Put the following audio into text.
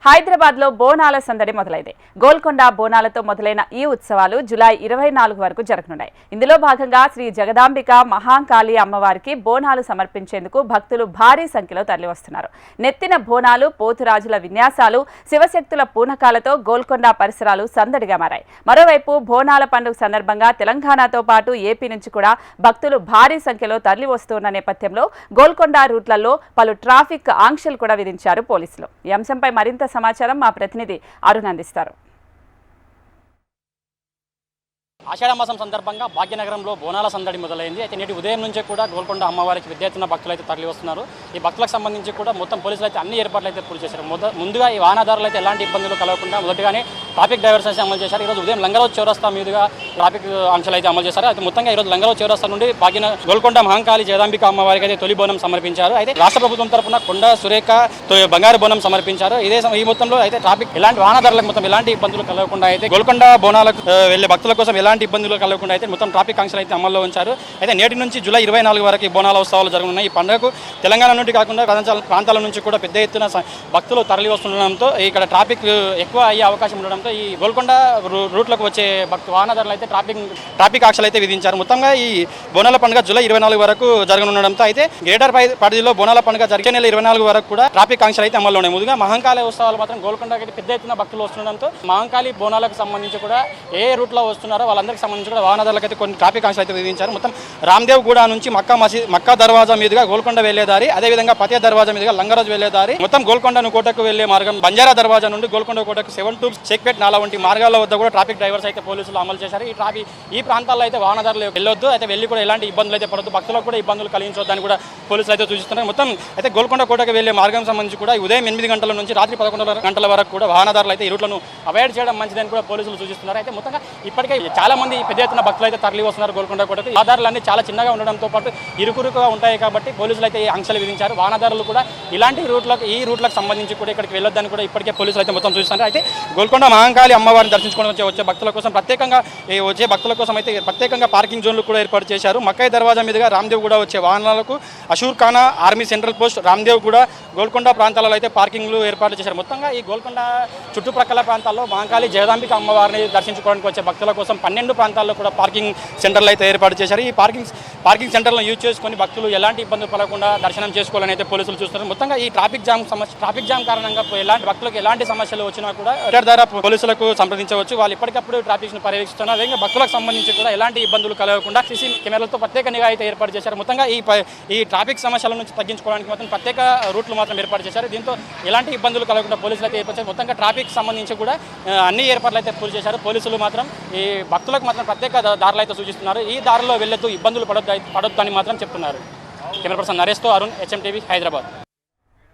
హైదరాబాద్లో బోనాల సందడి మొదలైంది. గోల్కొండ బోనాలతో మొదలైన ఈ ఉత్సవాలు జూలై 24 వరకు జరగనున్నాయి. ఇందులో భాగంగా శ్రీ జగదాంబిక మహాకాళి అమ్మవారికి బోనాలు సమర్పించేందుకు భక్తులు భారీ సంఖ్యలో తరలివస్తున్నారు. నెత్తిన బోనాలు, పోతురాజుల విన్యాసాలు, శివశక్తుల పూనకాలతో గోల్కొండ పరిసరాలు సందడిగా మారాయి. మరోవైపు బోనాల పండుగ సందర్భంగా తెలంగాణతో పాటు ఏపీ నుంచి కూడా భక్తులు భారీ సంఖ్యలో తరలివస్తున్న నేపథ్యంలో గోల్కొండ రూట్లలో పలు ట్రాఫిక్ ఆంక్షలు కూడా విధించారు పోలీసులు. ఈ అంశంపై మరింత సమాచారం మా ప్రతినిధి అరుణ్ అందిస్తారు. ఆషాఢ మాసం సందర్భంగా భాగ్యనగరంలో బోనాల సందడి మొదలైంది. అయితే నేటి ఉదయం నుంచే కూడా గోల్కొండ అమ్మవారికి పెద్ద ఎత్తున భక్తులు అయితే తరలి వస్తున్నారు. ఈ భక్తులకు సంబంధించి కూడా మొత్తం పోలీసులు అయితే అన్ని ఏర్పాట్లు అయితే పూర్తి చేశారు. ముందుగా ఈ వాహనదారులు అయితే ఎలాంటి ఇబ్బందులు కలగకుండా మొదటిగానే ట్రాఫిక్ డైవర్షన్స్ అమలు చేశారు. ఈరోజు ఉదయం లంగరోజ్ చౌరస్తా మీదుగా ట్రాఫిక్ ఆంక్షలు అయితే అమలు చేశారు. అయితే మొత్తంగా ఈరోజు లంగరోజ్ చౌరస్తా నుండి గోల్కొండ మహంకాళి జగదాంబిక అమ్మవారికి అయితే తొలి బోనం సమర్పించారు. అయితే రాష్ట్ర ప్రభుత్వం తరఫున కొండ సురేఖ బంగారు బోనం సమర్పించారు. ఈ మొత్తంలో అయితే ట్రాఫిక్ ఎలాంటి వాహనదారులకు మొత్తం ఎలాంటి ఇబ్బందులు కలగకుండా అయితే గోల్కొండ బోనాలకు వెళ్లే భక్తుల కోసం ఎలాంటి ఇబ్బందులు కలగకుండా అయితే మొత్తం ట్రాఫిక్ ఆంక్షలు అయితే అమల్లో ఉంచారు. అయితే నేటి నుంచి జూలై 24 వరకు ఈ బోనాల ఉత్సవాలు జరగనున్నాయి. ఈ పండుగకు తెలంగాణ నుండి కాకుండా ప్రాంతాల నుంచి కూడా పెద్ద ఎత్తున భక్తులు తరలి వస్తుండడంతో ఇక్కడ ట్రాఫిక్ ఎక్కువ అయ్యే అవకాశం ఉండడంతో ఈ గోల్కొండ రూట్లకు వచ్చే వాహనదారులు అయితే ట్రాఫిక్ ఆంక్షలు అయితే విధించారు. మొత్తంగా ఈ బోనాల పండుగ జూలై 24 వరకు జరగనుండడంతో అయితే గ్రేటర్ పరిధిలో బోనాల పండుగ జరిగే నెల 24 వరకు కూడా ట్రాఫిక్ ఆంక్షలు అయితే అమల్లో ఉన్నాయి. ముందుగా మహంకాళి ఉత్సవాలు మాత్రం గోల్కొండకి పెద్ద ఎత్తున భక్తులు వస్తుండడంతో మహంకాళి బోనాలకు సంబంధించి కూడా ఏ రూట్లో వస్తున్నారో వాళ్ళందరికీ సంబంధించి కూడా వాహనదారులకు అయితే కొన్ని ట్రాఫిక్ ఆంక్షలు అయితే విధించారు. మొత్తం రామ్దేవ్ గూడ నుంచి మక్కా దర్వాజా మీదుగా గోల్కొండ వెళ్లేదారి, అదేవిధంగా పతే దర్వాజా మీదుగా లంగరాజ్ వెళ్లేదారి, మొత్తం గోల్కొండ కోటకు వెళ్లే మార్గం బంజారా దర్వాజా నుండి గోల్కొండ కోటకు 7 to షేక్పేట్ నాలా వంటి మార్గాల వద్ద కూడా ట్రాఫిక్ డ్రైవర్స్ అయితే పోలీసులు అమలు చేశారు. ఈ ప్రాంతాల్లో అయితే వాహనదారులు వెళ్ళొద్దు, అయితే వెళ్ళి కూడా ఎలాంటి ఇబ్బందులు అయితే పడద్దు, భక్తులకు కూడా ఇబ్బందులు కలిగించొద్దని కూడా పోలీసులు అయితే సూచిస్తున్నారు. మొత్తం అయితే గోల్కొండ కోటకు వెళ్లే మార్గం సంబంధించి కూడా ఉదయం 8 గంటల నుంచి రాత్రి 11 గంటల వరకు కూడా వాహనదారులు అయితే ఈ రూట్లను అవాయిడ్ చేయడం మంచిదని కూడా పోలీసులు సూచిస్తున్నారు. అయితే మొత్తంగా ఇప్పటికే చాలా మంది పెద్ద ఎత్తున భక్తులు అయితే తరలి వస్తున్నారు గోల్కొండ కోటకు. రహదారులన్నీ చాలా చిన్నగా ఉండడంతో పాటు ఇరుకురుగా ఉంటాయి కాబట్టి పోలీసులు అయితే ఈ ఆంక్షలు విధించారు. వాహనదారులు కూడా ఇలాంటి ఈ రూట్లకు సంబంధించి కూడా ఇక్కడికి వెళ్ళొద్దని కూడా ఇప్పటికే పోలీసులు అయితే మొత్తం సూచిస్తున్నారు. అయితే గోల్కొండ మహంకాళి అమ్మవారిని దర్శించుకోవడం వచ్చే భక్తుల కోసం ప్రత్యేకంగా పార్కింగ్ జోన్లు కూడా ఏర్పాటు చేశారు. మక్కాయి దర్వాజా మీదుగా రామ్దేవ్ కూడా వచ్చే వాహనాలకు అషూర్ ఖానా ఆర్మీ సెంట్రల్ పోస్ట్ రామ్దేవ్ కూడా గోల్కొండ ప్రాంతాలలో అయితే పార్కింగ్లు ఏర్పాటు చేశారు. మొత్తంగా ఈ గోల్కొండ చుట్టుప్రక్కల ప్రాంతాల్లో మహంకాళి జగదాంబిక అమ్మవారిని దర్శించుకోవడానికి వచ్చే భక్తుల కోసం 12 ప్రాంతాల్లో కూడా పార్కింగ్ సెంటర్లు అయితే ఏర్పాటు చేశారు. ఈ పార్కింగ్ సెంటర్లను యూజ్ చేసుకొని భక్తులు ఎలాంటి ఇబ్బందులు పడకుండా దర్శనం చేసుకోవాలని అయితే పోలీసులు చూస్తున్నారు. మొత్తంగా ఈ ట్రాఫిక్ జామ్ కారణంగా భక్తులకు ఎలాంటి సమస్యలు వచ్చినా కూడా ద్వారా పోలీసులకు సంప్రదించవచ్చు. వాళ్ళు ఎప్పటికప్పుడు ట్రాఫిక్ ను పర్యవేక్షిస్తున్నారు. అదేవిధంగా భక్తులకు సంబంధించి కూడా ఎలాంటి ఇబ్బందులు కలగకుండా సీసీ కెమెరాలతో ప్రత్యేక నిఘా అయితే ఏర్పాటు చేశారు. మొత్తంగా ఈ ట్రాఫిక్ సమస్యల నుంచి తగ్గించుకోవడానికి మాత్రం ప్రత్యేక రూట్లు మాత్రం ఏర్పాటు చేశారు. దీంతో ఎలాంటి ఇబ్బందులు కలగకుండా పోలీసులు అయితే ఏర్పాటు చేశారు. మొత్తంగా ట్రాఫిక్ సంబంధించి కూడా అన్ని ఏర్పాట్లు అయితే పూర్తి చేశారు. పోలీసులు మాత్రం ఈ భక్తులకు మాత్రం ప్రత్యేక దారులు అయితే సూచిస్తున్నారు. ఈ దారిలో వెళ్ళొద్దు, ఇబ్బందులు పడొద్దు అని మాత్రం చెప్తున్నారు. కెమెరా పర్సన్ నరేష్తో అరుణ్, HM TV, హైదరాబాద్.